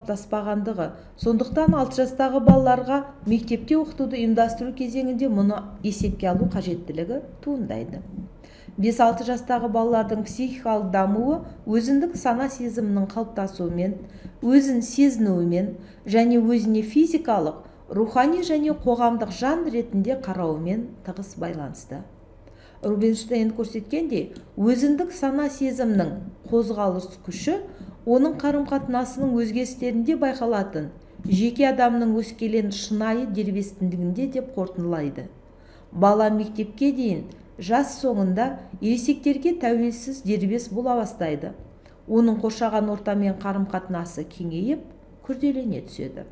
қалыптаспағандығы. Сондықтан 6 жастағы балаларға мектепте оқытуды ұйымдастыру кезеңінде мұны есепке алу қажеттілігі туындайды. 5-6 жастағы балалардың психикалық дамуы өзіндік сана сезімінің қалыптасуымен, өзін сезінуімен және өзіне физикалық, рухани және қоғамдық жан ретінде қарауымен тығыз байланысты. Рубинштейн көрсеткендей, өзіндік сана сезімнің қозғалыс күші оның қарым-қатынасының өзгерістерінде байқалатын жеке адамның өскелең шынайы дербестігінде деп қорытындылайды. Бала мектепке дейін жас соңында ересектерге тәуелсіз дербес бола бастайды. Оның қоршаған ортамен қарым-қатынасы кеңейіп, күрделене түседі.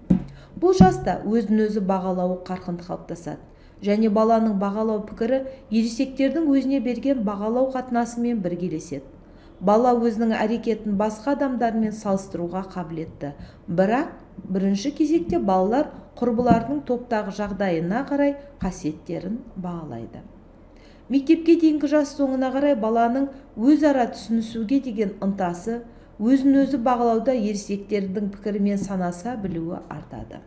Бұл жаста өзін-өзі бағалауы қарқынды қалыптасады. Және баланың бағалау пікірі ересектердің өзіне берген бағалау қатынасымен біргелеседі. Бала өзінің әрекетін басқа адамдармен салыстыруға қабілетті. Бірақ бірінші кезекте балалар құрбыларының топтағы жағдайына қарай қасиеттерін бағалайды. Мектепке дейінгі жас соңына қарай баланың өзара түсінісуге деген ынтасы, өзін-өзі бағалауда ересектердің пікірімен санаса білуі артады.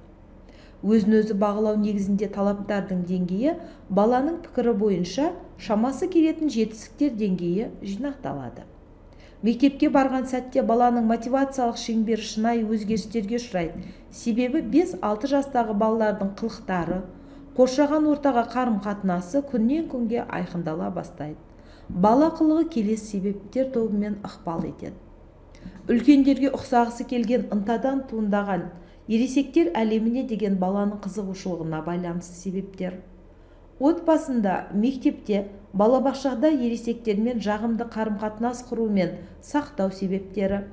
Өзін-өзі бағалау негізінде талаптардың деңгейі баланың пікірі бойынша шамасы келетін жетістіктер деңгейі жинақталады. Мектепке барған сәтте баланың мотивациялық шеңбері шынайы өзгерістерге ұшырайды. Себебі 5-6 жастағы балалардың қылықтары, қоршаған ортаға қарым-қатынасы күннен күнге айқындала бастайды. Бала қылығы келесі себептер тобымен ықпал етеді. Үлкендерге ұқсағысы келген ынтадан туындаған ересектер әлеміне деген баланың қызығушылығына байланысты себептер. Отбасында, мектепте, балабақшада ересектермен жағымды қарым-қатынас құру мен сақтау себептері.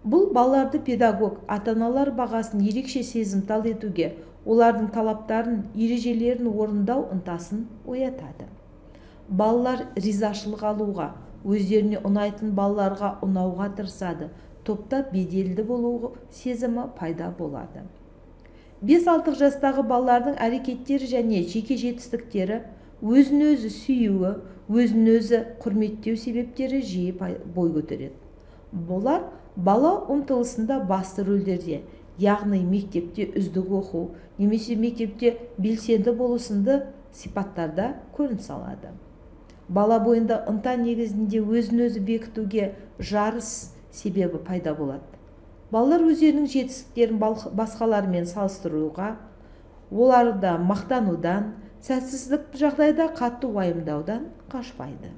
Бұл балаларды педагог, ата-аналар бағасын ерекше сезімтал етуге, олардың талаптарын, ережелерін орындау ынтасын оятады. Балалар ризашылық алуға, өздеріне ұнайтын балаларға ұнауға тырысады. Топта беделді болу сезімі пайда болады. 5-6 жастағы балалардың әрекеттері және жеке жетістіктері, өзін-өзі сүюі, өзін-өзі құрметтеу себептері жиі бой көтереді. Бұлар бала ұмтылысында басты рөлдерде, яғни мектепте үздік оқу, немесе мектепте белсенді болу сынды сипаттарда көрініс алады. Бала бойында ынта негізінде өзін-өзі бекітуге жарыс себебі пайда болады. Балалар өздерінің жетістіктерін басқалармен салыстыруға, оларды мақтанудан, сәтсіздік жағдайда қатты уайымдаудан қашпайды.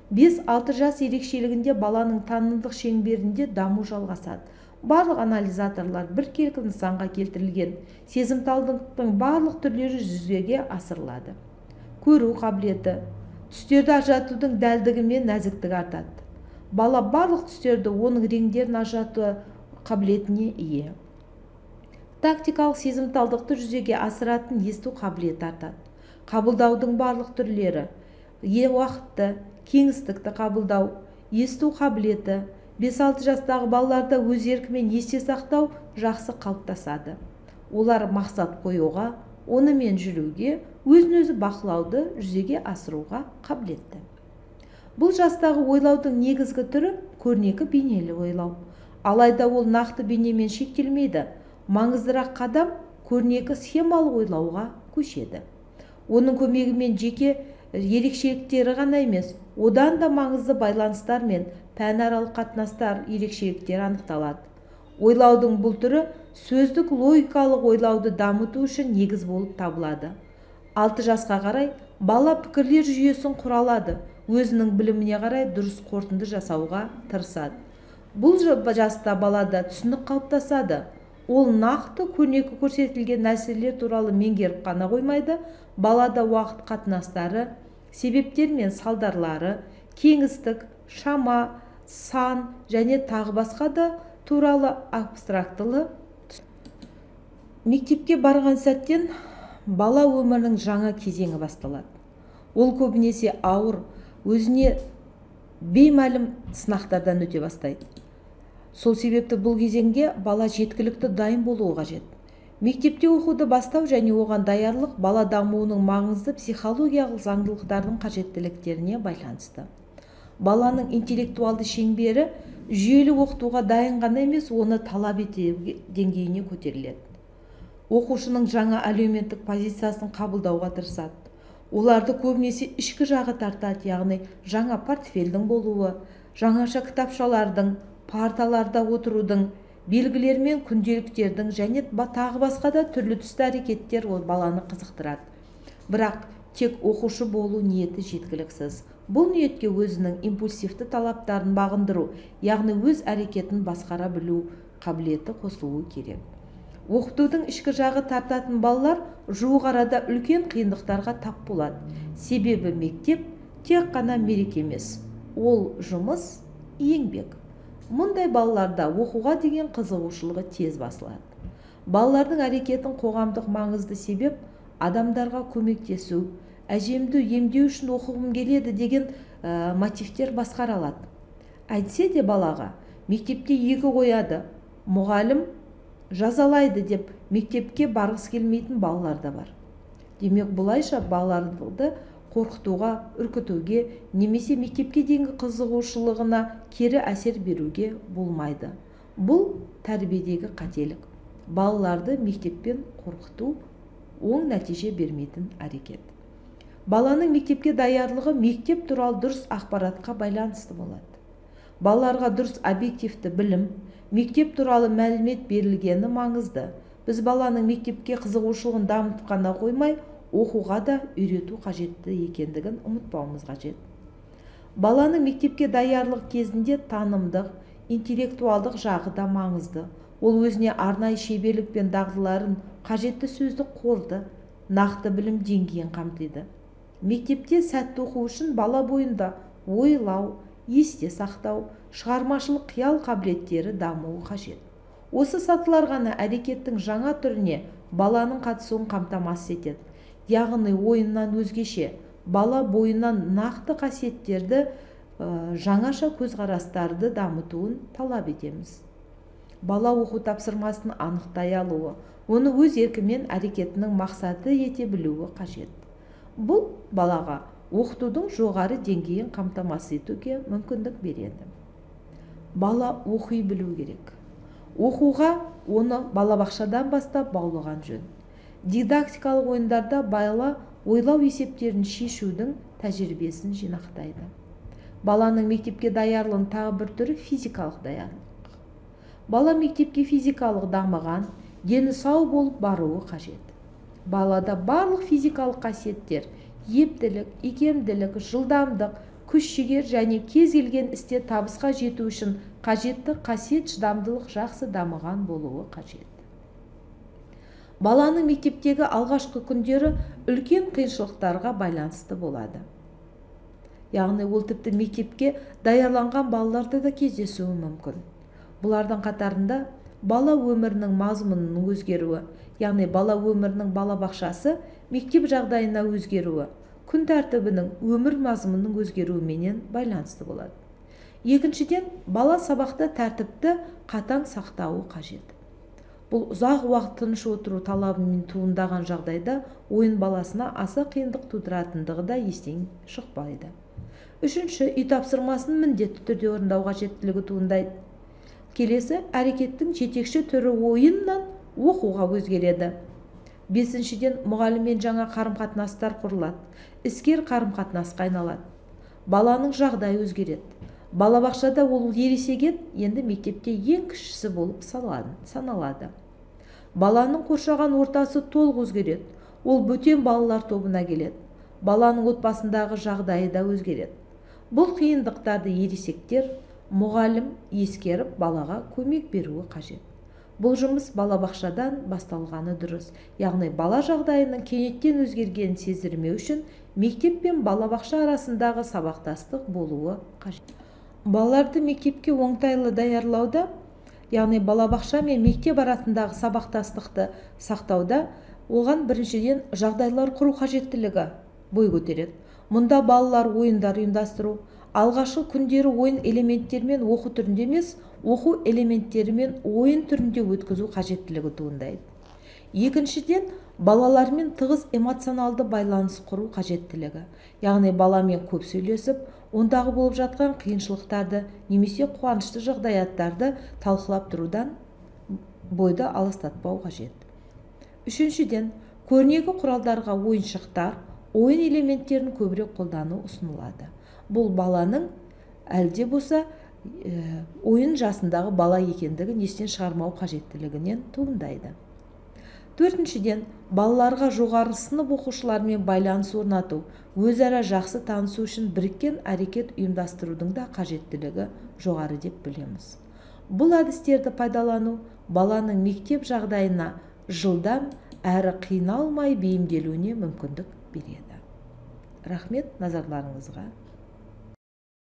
5-6 жас ерекшелігінде баланың танымдық шеңберінде даму жалғасады. Барлық анализаторлар біркелкі нысанға келтірілген сезімталдықтың барлық түрлері жүзеге асырылады. Көру қабілеті, түстерді ажыратудың дәлдігі мен нәзіктігі артады. Бала барлық түстерді оның реңдерін ажырату қабілетіне ие. Тактикалық сезімталдықты жүзеге асыратын есту қабілеті артады. Қабылдаудың барлық түрлері, уақытты, кеңістікті қабылдау, есту қабілеті, 5-6 жастағы балаларда өз еркімен есте сақтау жақсы қалыптасады. Олар мақсат қоюға, онымен жүруге, өзін-өзі бақылауды жүзеге асыруға қабілетті. Бұл жастағы ойлаудың негізгі түрі көрнекі бейнелі ойлау. Алайда ол нақты бейнемен шектелмейді. Маңыздырақ қадам көрнекі схемалы ойлауға көшеді. Оның көмегімен жеке ерекшеліктері ғана емес, одан да маңызды байланыстар мен пәнаралық қатынастар ерекшеліктері анықталады. Ойлаудың бұл түрі сөздік логикалық ойлауды дамыту үшін негіз болып табылады. 6 жасқа қарай бала пікірлер жүйесін құралады, өзінің біліміне қарай дұрыс қорытынды жасауға тырысады. Бұл жаста балада түсінік қалыптасады. Ол нақты көрнекі көрсетілген нәрселер туралы меңгеріп қана қоймайды, балада уақыт қатынастары, себептер мен салдарлары, кеңістік, шама, сан және тағы басқа да туралы абстрактылы. Мектепке барған сәттен бала өмірінің жаңа кезеңі басталады. Ол көбінесе ауыр, өзіне беймәлім сынақтардан өте бастайды. Сол себепті бұл кезеңге бала жеткілікті дайын болуы қажет. Мектепте оқуды бастау және оған даярлық бала дамуының маңызды психологиялық заңдылықтардың қажеттіліктеріне байланысты. Баланың интеллектуалды шеңбері жүйелі оқытуға дайын ғана емес, оны талап ете деңгейіне көтеріледі. Оқушының жаңа әлеуметтік позициясын қабылдауға тырысады. Оларды көбінесе ішкі жағы тартады, яғни жаңа портфельдің болуы, жаңаша кітапшалардың, парталарда отырудың, белгілер мен күнделіктердің және тағы басқа да түрлі түсті әрекеттер ол баланы қызықтырады. Бірақ тек оқушы болу ниеті жеткіліксіз. Бұл ниетке өзінің импульсивті талаптарын бағындыру, яғни өз әрекетін басқара білу қабілеті қосылуы керек. Оқытудың ішкі жағы тартатын балалар жуық арада үлкен қиындықтарға тап болады. Себебі мектеп тек қана мереке емес, ол жұмыс, еңбек. Мұндай балаларда оқуға деген қызығушылығы тез басылады. Балалардың әрекетін қоғамдық маңызды себеп адамдарға көмектесу, әжемді емдеу үшін оқығым келеді деген мотивтер басқара алады. Әйтсе де балаға мектепте екі қояды, мұғалім жазалайды деп мектепке барғысы келмейтін балалар да бар. Демек, бұлайша балаларды қорқытуға, үркітуге, немесе мектепке дейінгі қызығушылығына кері әсер беруге болмайды. Бұл тәрбиедегі қателік. Балаларды мектеппен қорқыту оң нәтиже бермейтін әрекет. Баланың мектепке даярлығы мектеп туралы дұрыс ақпаратқа байланысты болады. Балаларға дұрыс объективті білім, мектеп туралы мәлімет берілгені маңызды. Біз баланың мектепке қызығушылығын дамытып қана қоймай, оқуға да үйрету қажетті екендігін ұмытпауымыз қажет. Баланың мектепке даярлық кезінде танымдық, интеллектуалдық жағы да маңызды. Ол өзіне арнайы шеберлік пен дағдыларын, қажетті сөздік қорды, нақты білім деңгейін қамтиды. Мектепте сәтті оқу үшін бала бойында ойлау, есте сақтау, шығармашылық қиял қабілеттері дамуы қажет. Осы сатылар ғана әрекеттің жаңа түріне баланың қатысуын қамтамасыз етеді. Яғни ойыннан өзгеше, бала бойынан нақты қасиеттерді, жаңаша көзқарастарды дамытуын талап етеміз. Бала оқу тапсырмасын анықтай алуы, оны өз еркімен әрекетінің мақсаты ете білуі қажет. Бұл балаға оқытудың жоғары деңгейін қамтамасыз етуге мүмкіндік береді. Бала оқи білу керек. Оқуға оны балабақшадан бастап баулыған жөн. Дидактикалық ойындарда бала ойлау есептерін шешудің тәжірибесін жинақтайды. Баланың мектепке даярлығының тағы бір түрі физикалық даярлық. Бала мектепке физикалық дамыған, дені сау болып баруы қажет. Балада барлық физикалық қасиеттер, ептілік, икемділік, жылдамдық, күш-жігер және кез келген істе табысқа жету үшін қажетті қасиет, шыдамдылық жақсы дамыған болуы қажет. Баланың мектептегі алғашқы күндері үлкен қиыншылықтарға байланысты болады. Яғни ол тіпті мектепке даярланған балаларды да кездесуі мүмкін. Бұлардың қатарында бала өмірінің мазмұнының өзгеруі, яғни бала өмірінің балабақшасы мектеп жағдайына өзгеруі, күн тәртібінің өмір мазмұнының өзгеруіменен байланысты болады. Екіншіден, бала сабақта тәртіпті қатаң сақтауы қажет. Бұл ұзақ уақыт тыныш отыру талабымен туындаған жағдайда ойын баласына аса қиындық тудыратындығы да естен шықпайды. Үшінші, үй тапсырмасын міндетті түрде орындау қажеттілігі туындайды. Келесі, әрекеттің жетекші түрі ойыннан оқуға өзгереді. Бесіншіден, мұғаліммен жаңа қарым-қатынастар құрылады, іскер қарым-қатынасқа айналады. Баланың жағдайы өзгереді. Балабақшада ол ересек, енді мектепте ең кішісі болып саналады. Баланың қоршаған ортасы толық өзгереді. Ол бөтен балалар тобына келеді. Баланың отбасындағы жағдайы да өзгереді. Бұл қиындықтарды ересектер, мұғалім ескеріп балаға көмек беруі қажет. Бұл жұмыс балабақшадан басталғаны дұрыс. Яғни бала жағдайының кенеттен өзгергенін сездірмеу үшін мектеп пен балабақша арасындағы сабақтастық болуы қажет. Балаларды мектепке оңтайлы даярлауда, яғни балабақша мен мектеп арасындағы сабақтастықты сақтауда, оған біріншіден жағдайлар құру қажеттілігі бой көтереді. Мұнда балалар ойындар ұйымдастыру, алғашқы күндері ойын элементтерімен оқу түрінде емес, оқу элементтерімен ойын түрінде өткізу қажеттілігі туындайды. Екіншіден, балалармен тығыз эмоционалды байланыс құру қажеттілігі. Яғни баламен көп сөйлесіп, ондағы болып жатқан қиыншылықтарды немесе қуанышты жағдаяттарды талқылап тұрудан бойды алыстатпау қажет. Үшіншіден, көрнекі құралдарға ойыншықтар, ойын элементтерін көбірек қолдану ұсынылады. Бұл баланың әлде болса ойын жасындағы бала екендігін естен шығармау қажеттілігінен туындайды. Төртіншіден, балаларға жоғары сынып оқушылармен байланыс орнату, өзара жақсы танысу үшін біріккен әрекет ұйымдастырудың да қажеттілігі жоғары деп білеміз. Бұл әдістерді пайдалану баланың мектеп жағдайына жылдам әрі қиналмай бейімделуіне мүмкіндік береді. Рахмет назарларыңызға.